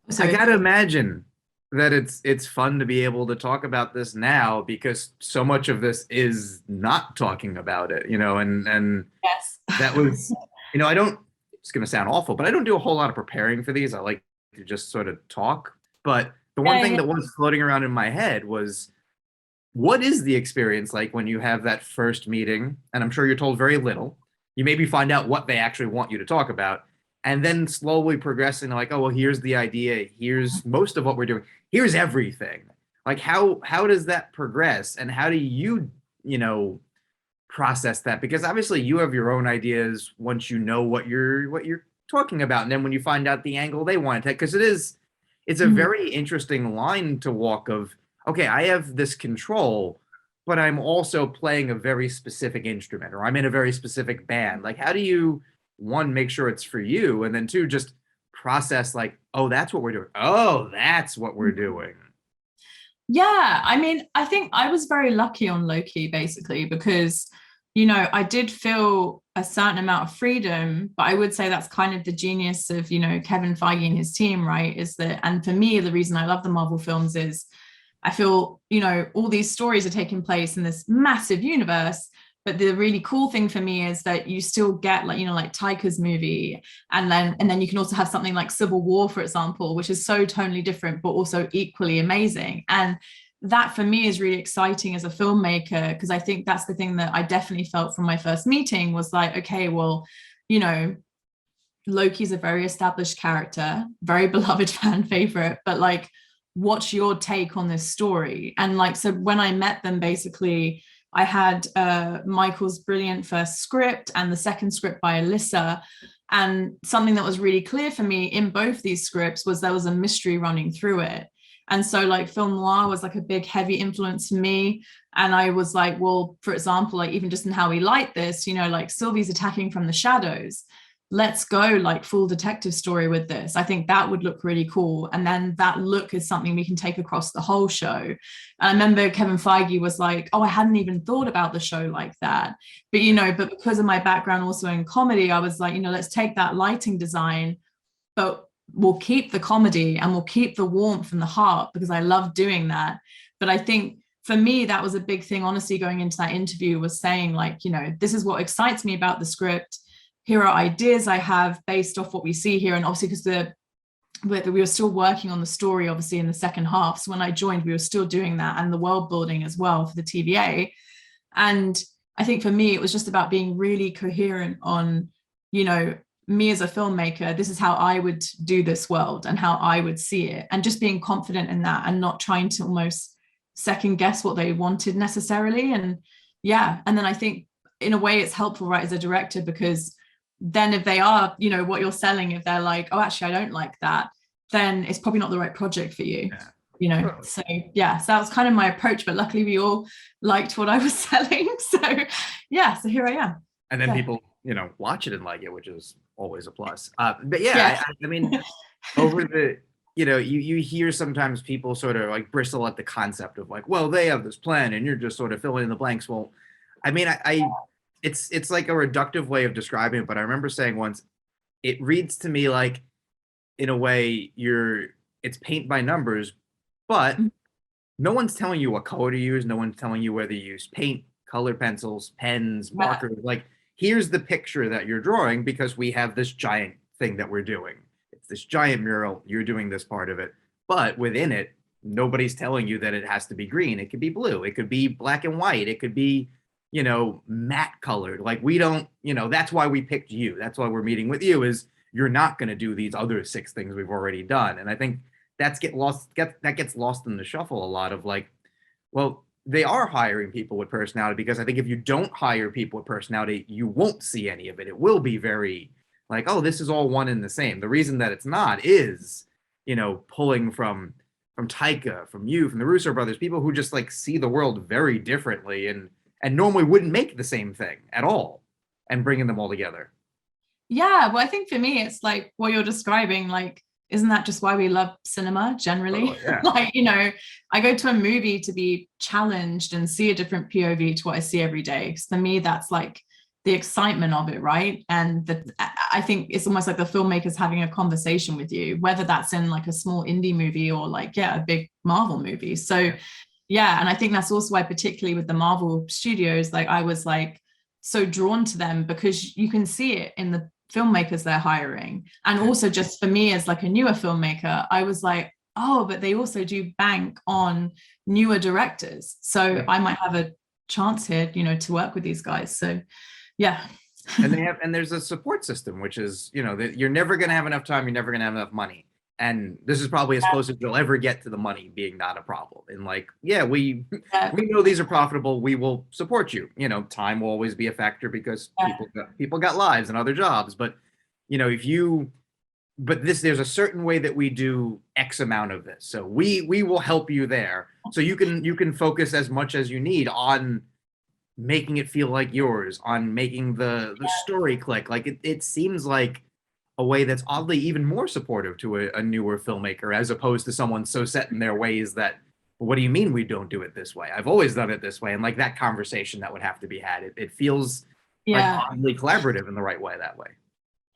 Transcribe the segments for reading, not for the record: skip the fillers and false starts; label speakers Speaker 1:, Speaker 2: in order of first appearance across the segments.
Speaker 1: So
Speaker 2: I
Speaker 1: it's
Speaker 2: gotta imagine that it's fun to be able to talk about this now because so much of this is not talking about it, and
Speaker 1: yes.
Speaker 2: that was, I don't, it's gonna sound awful, but I don't do a whole lot of preparing for these. I like to just sort of talk. But the one
Speaker 1: Yeah,
Speaker 2: thing
Speaker 1: yeah.
Speaker 2: that was floating around in my head was what is the experience like when you have that first meeting? And I'm sure you're told very little. You maybe find out what they actually want you to talk about, and then slowly progressing like, oh, well, here's the idea. Here's most of what we're doing. Here's everything. Like how does that progress, and how do you know, process that? Because obviously you have your own ideas once you know what you're talking about, and then when you find out the angle they want to take, because it's a
Speaker 1: Mhm.
Speaker 2: very interesting line to walk of, okay, I have this control, but I'm also playing a very specific instrument, or I'm in a very specific band. Like, how do you, one, make sure it's for you, and then two, just process like, oh, that's what we're doing. Oh, that's what we're doing.
Speaker 1: Yeah, I mean, I think I was very lucky on Loki basically because, I did feel a certain amount of freedom, but I would say that's kind of the genius of, Kevin Feige and his team, right? Is that, and for me, the reason I love the Marvel films is I feel, all these stories are taking place in this massive universe. But the really cool thing for me is that you still get like, like Taika's movie, and then you can also have something like Civil War, for example, which is so totally different, but also equally amazing. And that for me is really exciting as a filmmaker, because I think that's the thing that I definitely felt from my first meeting was like, okay, well, you know, Loki's a very established character, very beloved fan favorite, but like, what's your take on this story? And like, so when I met them, basically, I had Michael's brilliant first script and the second script by Alyssa. And something that was really clear for me in both these scripts was there was a mystery running through it. And so, like, film noir was like a big, heavy influence for me. And I was like, well, for example, like, even just in how we light this, like Sylvie's attacking from the shadows, let's go like full detective story with this. I think that would look really cool. And then that look is something we can take across the whole show. And I remember Kevin Feige was like, oh, I hadn't even thought about the show like that. But because of my background also in comedy, I was like, let's take that lighting design, but we'll keep the comedy and we'll keep the warmth and the heart because I love doing that. But I think for me, that was a big thing, honestly, going into that interview was saying, like, this is what excites me about the script. Here are ideas I have based off what we see here. And obviously, because we were still working on the story, obviously, in the second half. So when I joined, we were still doing that and the world building as well for the TVA. And I think for me, it was just about being really coherent on, me as a filmmaker, this is how I would do this world and how I would see it. And just being confident in that and not trying to almost second guess what they wanted necessarily. And yeah. And then I think in a way it's helpful, right, as a director, because then if they are, what you're selling, if they're like, oh, actually, I don't like that, then it's probably not the right project for you.
Speaker 2: Yeah.
Speaker 1: So yeah, so that was kind of my approach, but luckily we all liked what I was selling. So yeah, so here I am.
Speaker 2: And then
Speaker 1: So
Speaker 2: people, watch it and like it, which is always a plus. But yeah,
Speaker 1: yeah.
Speaker 2: I mean, over the, you hear sometimes people sort of like bristle at the concept of like, well, they have this plan and you're just sort of filling in the blanks. Well, I mean, it's like a reductive way of describing it, but I remember saying once, it reads to me like, in a way, it's paint by numbers, but no one's telling you what color to use. No one's telling you whether you use paint, color pencils, pens,
Speaker 1: Yeah.
Speaker 2: markers. Like, here's the picture that you're drawing because we have this giant thing that we're doing. It's this giant mural. You're doing this part of it. But within it, nobody's telling you that it has to be green. It could be blue. It could be black and white. It could be, matte colored. Like, we don't, that's why we picked you. That's why we're meeting with you, is you're not going to do these other six things we've already done. And I think that gets lost in the shuffle a lot of like, well, they are hiring people with personality, because I think if you don't hire people with personality, you won't see any of it. It will be very like, oh, this is all one and the same. The reason that it's not is, pulling from Taika, from you, from the Russo brothers, people who just like see the world very differently and normally wouldn't make the same thing at all, and bringing them all together.
Speaker 1: Yeah, well, I think for me, it's like what you're describing, like, isn't that just why we love cinema generally?
Speaker 2: Totally, yeah.
Speaker 1: Like, I go to a movie to be challenged and see a different POV to what I see every day. Because for me, that's like the excitement of it, right? And I think it's almost like the filmmakers having a conversation with you, whether that's in like a small indie movie or like, yeah, a big Marvel movie. So yeah, and I think that's also why, particularly with the Marvel studios, like I was like so drawn to them because you can see it in the filmmakers they're hiring. And also just for me as like a newer filmmaker, I was like, oh, but they also do bank on newer directors. So I might have a chance here, you know, to work with these guys. So yeah.
Speaker 2: And there's a support system, which is, you know, that you're never going to have enough time, you're never going to have enough money. And this is probably as close as you'll ever get to the money being not a problem. And like, yeah, we know these are profitable, we will support you. You know, time will always be a factor because people got lives and other jobs. But you know, there's a certain way that we do X amount of this. So we will help you there. So you can focus as much as you need on making it feel like yours, on making the story click. Like it seems like a way that's oddly even more supportive to a newer filmmaker, as opposed to someone so set in their ways that, well, what do you mean we don't do it this way? I've always done it this way. And like that conversation that would have to be had, it feels like oddly collaborative in the right way that way.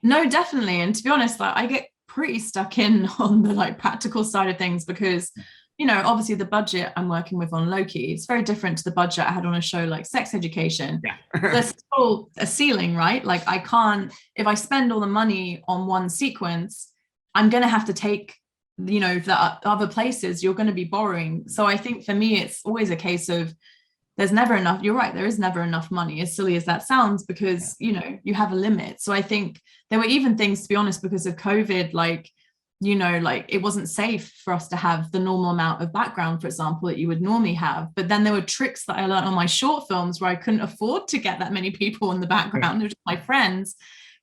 Speaker 1: No, definitely. And to be honest, like I get pretty stuck in on the like practical side of things because, you know, obviously the budget I'm working with on Loki, it's very different to the budget I had on a show like Sex Education.
Speaker 2: Yeah.
Speaker 1: There's still a ceiling, right? Like I can't, if I spend all the money on one sequence, I'm going to have to take, you know, the other places you're going to be borrowing. So I think for me, it's always a case of there's never enough. You're right. There is never enough money, as silly as that sounds, because, you know, you have a limit. So I think there were even things, to be honest, because of COVID, like, you know, like it wasn't safe for us to have the normal amount of background, for example, that you would normally have. But then there were tricks that I learned on my short films where I couldn't afford to get that many people in the background. It was just my friends,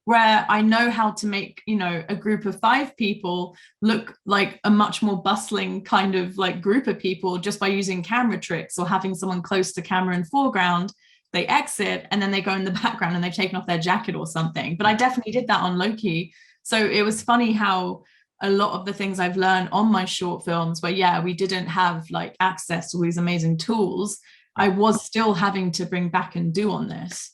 Speaker 1: where I know how to make, you know, a group of 5 people look like a much more bustling kind of like group of people just by using camera tricks or having someone close to camera in foreground. They exit and then they go in the background and they've taken off their jacket or something. But I definitely did that on Loki. So it was funny how a lot of the things I've learned on my short films where, yeah, we didn't have like access to all these amazing tools, I was still having to bring back and do on this.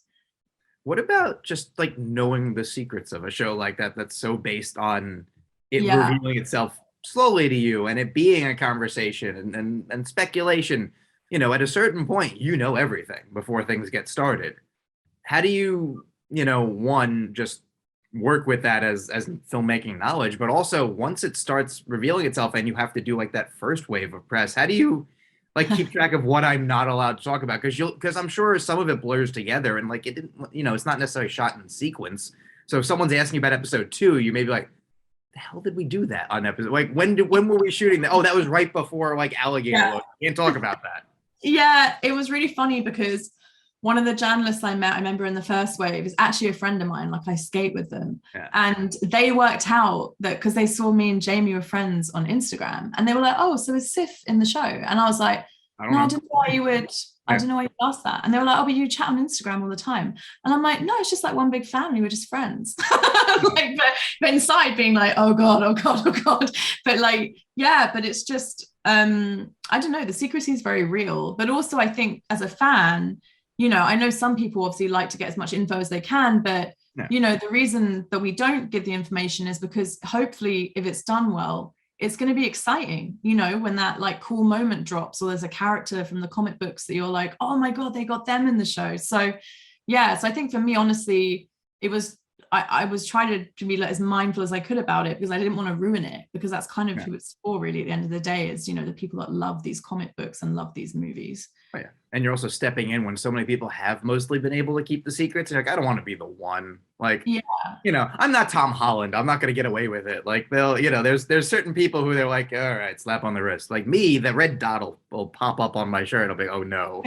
Speaker 2: What about just like knowing the secrets of a show like that that's so based on it revealing itself slowly to you and it being a conversation and speculation? You know, at a certain point, you know everything before things get started. How do you, you know, one, just work with that as filmmaking knowledge, but also once it starts revealing itself and you have to do like that first wave of press, how do you like keep track of what I'm not allowed to talk about? Because I'm sure some of it blurs together and like it didn't, you know, it's not necessarily shot in sequence. So if someone's asking you about episode 2, you may be like, the hell did we do that on episode? Like when were we shooting that? Oh, that was right before like Alligator.
Speaker 1: Yeah.
Speaker 2: Can't talk about that.
Speaker 1: Yeah, it was really funny because one of the journalists I met, I remember in the first wave, is actually a friend of mine. Like I skate with them.
Speaker 2: Yeah.
Speaker 1: And they worked out that because they saw me and Jamie were friends on Instagram and they were like, oh, so is Sif in the show? And I was like, I don't know why you would, I don't know why you asked that. And they were like, oh, but you chat on Instagram all the time. And I'm like, no, it's just like one big family. We're just friends. Like, but inside being like, oh God, oh God, oh God. But like, yeah, but it's just, I don't know, the secrecy is very real. But also I think as a fan, you know, I know some people obviously like to get as much info as they can, but you know, the reason that we don't give the information is because hopefully if it's done well, it's going to be exciting, you know, when that like cool moment drops or there's a character from the comic books that you're like, oh my God, they got them in the show. So yeah, so I think for me, honestly, it was, I was trying to be like as mindful as I could about it because I didn't want to ruin it, because that's kind of who it's for really at the end of the day, is, you know, the people that love these comic books and love these movies.
Speaker 2: Oh, yeah. And you're also stepping in when so many people have mostly been able to keep the secrets. You're like, I don't want to be the one. Like,
Speaker 1: yeah,
Speaker 2: you know, I'm not Tom Holland. I'm not going to get away with it. Like they'll, you know, there's certain people who they're like, all right, slap on the wrist. Like me, the red dot will pop up on my shirt. I'll be, oh no,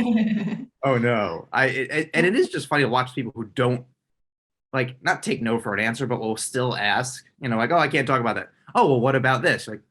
Speaker 2: oh no. And it is just funny to watch people who don't like not take no for an answer, but will still ask. You know, like, oh, I can't talk about that. Oh, well, what about this? Like,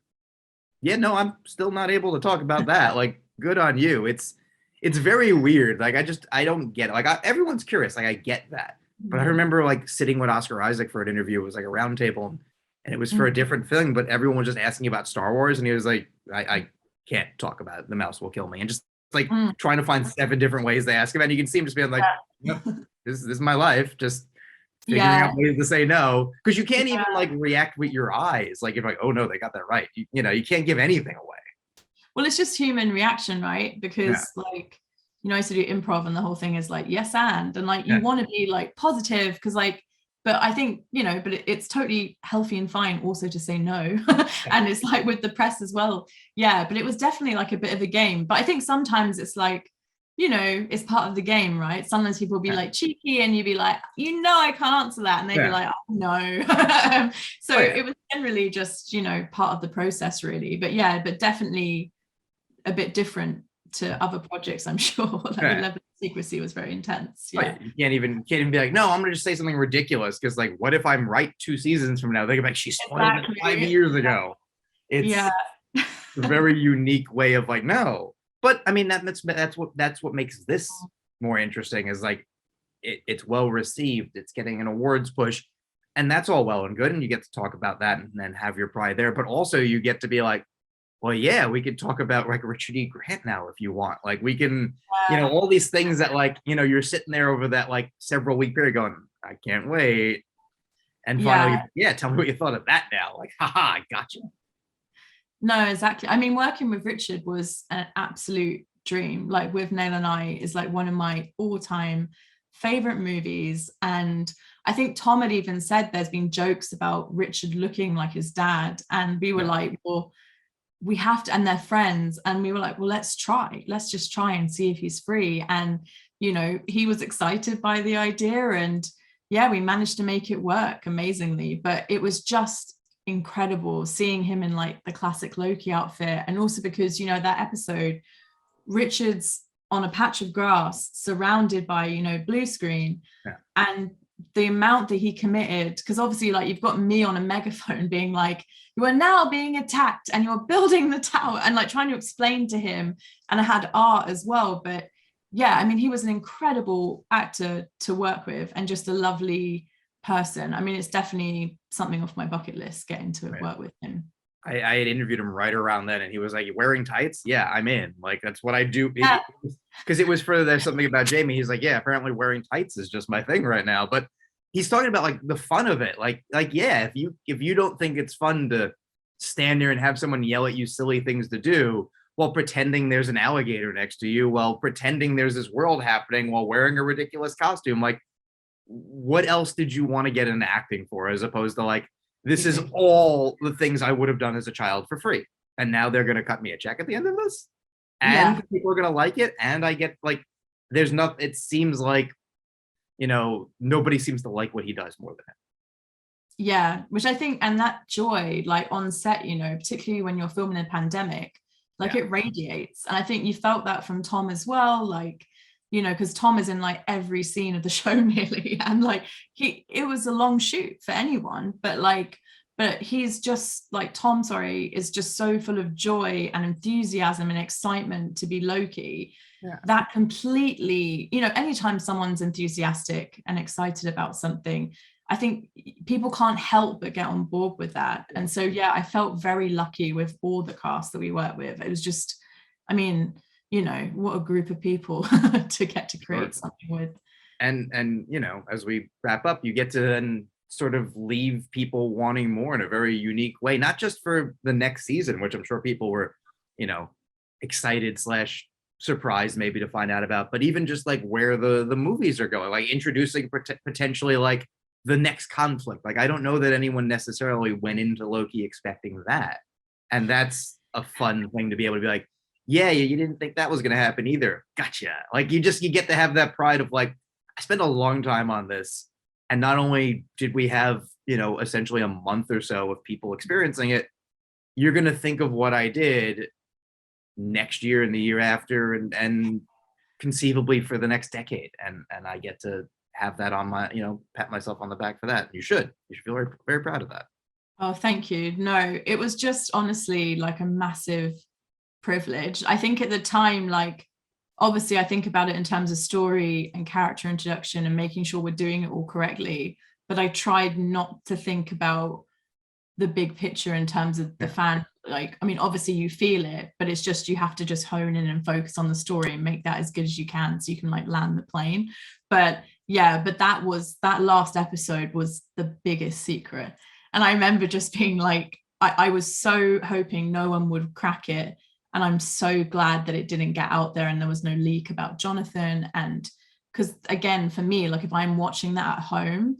Speaker 2: yeah, no, I'm still not able to talk about that. Like, good on you. It's very weird. Like, I don't get it. Like, everyone's curious. Like, I get that. But I remember like sitting with Oscar Isaac for an interview. It was like a round table, and it was for a different thing. But everyone was just asking about Star Wars, and he was like, "I can't talk about it. The mouse will kill me." And just It's like
Speaker 1: Mm.
Speaker 2: trying to find 7 different ways they ask him, and you can see him just being like,
Speaker 1: Yeah.
Speaker 2: yep, this is my life. Just figuring
Speaker 1: Yeah.
Speaker 2: out ways to say no, because you can't even
Speaker 1: Yeah.
Speaker 2: like react with your eyes. Like, if like, oh no, they got that right. You can't give anything away.
Speaker 1: Well, it's just human reaction, right?
Speaker 2: Yeah,
Speaker 1: Because like, I used to do improv and the whole thing is like, yes, and like you
Speaker 2: yeah,
Speaker 1: want to be like positive because like, but I think, but it's totally healthy and fine also to say no.
Speaker 2: yeah.
Speaker 1: And it's like with the press as well. Yeah, but it was definitely like a bit of a game. But I think sometimes it's like, it's part of the game, right? Sometimes people be
Speaker 2: Yeah.
Speaker 1: like cheeky and you'd be like, I can't answer that. And they'd be
Speaker 2: Yeah.
Speaker 1: like, oh, no. So
Speaker 2: Oh yeah.
Speaker 1: it was generally just, part of the process really. But yeah, but definitely a bit different to other projects, I'm sure. Like the
Speaker 2: Yeah.
Speaker 1: level of secrecy was very intense.
Speaker 2: Oh, yeah.
Speaker 1: Yeah.
Speaker 2: You can't even be like, no, I'm gonna just say something ridiculous because like, what if I'm right 2 seasons from now? They're like, she spoiled it 5 years ago. It's
Speaker 1: Yeah.
Speaker 2: a very unique way of like, no. But I mean, that's what makes this more interesting is like it's well received, it's getting an awards push, and that's all well and good, and you get to talk about that and then have your pride there. But also you get to be like, well, yeah, we could talk about like Richard E. Grant now if you want. Like we can, all these things that like, you're sitting there over that like several week period going, I can't wait. And finally,
Speaker 1: Yeah.
Speaker 2: yeah, tell me what you thought of that now. Like, haha, I got you.
Speaker 1: No, exactly. I mean, working with Richard was an absolute dream. Like with Nail and I is like one of my all-time favorite movies. And I think Tom had even said there's been jokes about Richard looking like his dad. And we were
Speaker 2: Yeah.
Speaker 1: like, well, we have to, and they're friends. And we were like, well, let's just try and see if he's free. And, he was excited by the idea. And yeah, we managed to make it work amazingly. But it was just incredible seeing him in like the classic Loki outfit. And also because, that episode, Richard's on a patch of grass surrounded by, blue screen.
Speaker 2: Yeah.
Speaker 1: And the amount that he committed, because obviously like you've got me on a megaphone being like, you are now being attacked and you're building the tower and like trying to explain to him. And I had art as well. But yeah, I mean, he was an incredible actor to work with and just a lovely person. I mean, it's definitely something off my bucket list, getting to
Speaker 2: Right.
Speaker 1: work with him.
Speaker 2: I had interviewed him right around then, and he was like, "You wearing tights? Yeah, I'm in. Like that's what I do."
Speaker 1: Yeah.
Speaker 2: Because it was for there's something about Jamie. He's like, "Yeah, apparently wearing tights is just my thing right now." But he's talking about like the fun of it. Like yeah, if you don't think it's fun to stand there and have someone yell at you silly things to do while pretending there's an alligator next to you, while pretending there's this world happening, while wearing a ridiculous costume, like what else did you want to get into acting for as opposed to like this is all the things I would have done as a child for free, and now they're going to cut me a check at the end of this, and
Speaker 1: Yeah.
Speaker 2: people are going to like it, and I get like there's not, it seems like nobody seems to like what he does more than him.
Speaker 1: Yeah, which I think, and that joy, like on set, particularly when you're filming a pandemic, like
Speaker 2: Yeah.
Speaker 1: it radiates. And I think you felt that from Tom as well, like, because Tom is in like every scene of the show nearly. And like it was a long shoot for anyone, but he's just like Tom, sorry, is just so full of joy and enthusiasm and excitement to be Loki.
Speaker 2: Yeah.
Speaker 1: That completely, anytime someone's enthusiastic and excited about something, I think people can't help but get on board with that. And so, yeah, I felt very lucky with all the cast that we worked with. It was just, I mean, what a group of people to get to create something with.
Speaker 2: And as we wrap up, you get to then sort of leave people wanting more in a very unique way, not just for the next season, which I'm sure people were, excited / surprised maybe to find out about, but even just like where the movies are going, like introducing potentially like the next conflict. Like I don't know that anyone necessarily went into Loki expecting that, and that's a fun thing to be able to be like, yeah, you didn't think that was going to happen either, gotcha. Like you get to have that pride of like, I spent a long time on this, and not only did we have essentially a month or so of people experiencing it, you're going to think of what I did next year and the year after, and conceivably for the next decade, and I get to have that on my, pat myself on the back for that. You should feel very, very proud of that.
Speaker 1: Oh, thank you. No, it was just honestly like a massive privilege. I think at the time, like obviously I think about it in terms of story and character introduction and making sure we're doing it all correctly, but I tried not to think about the big picture in terms of the fan. Like, I mean, obviously you feel it, but it's just, you have to just hone in and focus on the story and make that as good as you can so you can like land the plane. But yeah, but that last episode was the biggest secret. And I remember just being like, I was so hoping no one would crack it. And I'm so glad that it didn't get out there and there was no leak about Jonathan. And because again, for me, like if I'm watching that at home,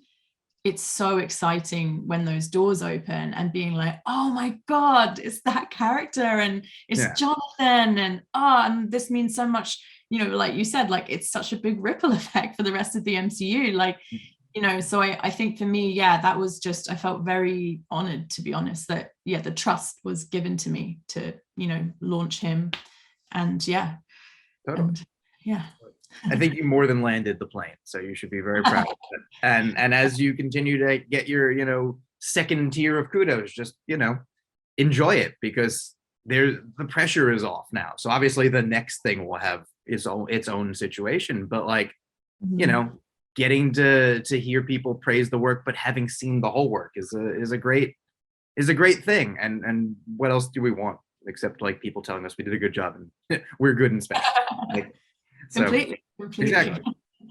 Speaker 1: it's so exciting when those doors open and being like, oh my God, it's that character and it's Jonathan, and this means so much, you know, like you said, like it's such a big ripple effect for the rest of the MCU. Like, you know, so I think for me, yeah, that was just, I felt very honored, to be honest, that the trust was given to me to, you know, launch him. And
Speaker 2: Totally.
Speaker 1: and yeah.
Speaker 2: I think you more than landed the plane, so you should be very proud of it. And as you continue to get your, you know, second tier of kudos, just, you know, enjoy it, because the pressure is off now. So obviously the next thing will have its own situation, but like, you know, getting to hear people praise the work, but having seen the whole work is a great thing. And what else do we want except like people telling us we did a good job and we're good and special. Like,
Speaker 1: Completely.
Speaker 2: Exactly.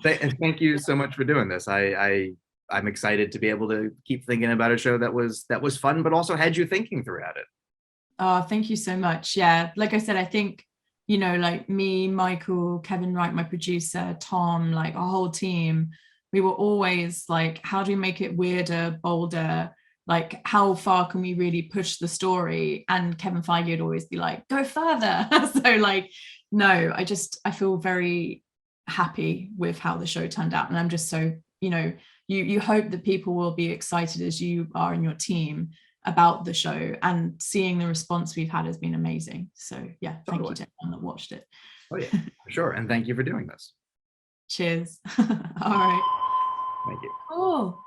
Speaker 2: And thank you so much for doing this. I'm excited to be able to keep thinking about a show that was fun, but also had you thinking throughout it.
Speaker 1: Oh, thank you so much. Yeah, like I said, I think, you know, like me, Michael, Kevin Wright, my producer, Tom, like our whole team, we were always like, how do we make it weirder, bolder? Like, how far can we really push the story? And Kevin Feige would always be like, go further. So like, no, I feel very happy with how the show turned out. And I'm just so, you know, you hope that people will be excited as you are in your team about the show, and seeing the response we've had has been amazing. So yeah, thank you to everyone that watched it.
Speaker 2: Oh yeah, for sure. And thank you for doing this.
Speaker 1: Cheers. All right.
Speaker 2: Thank you.
Speaker 1: Cool.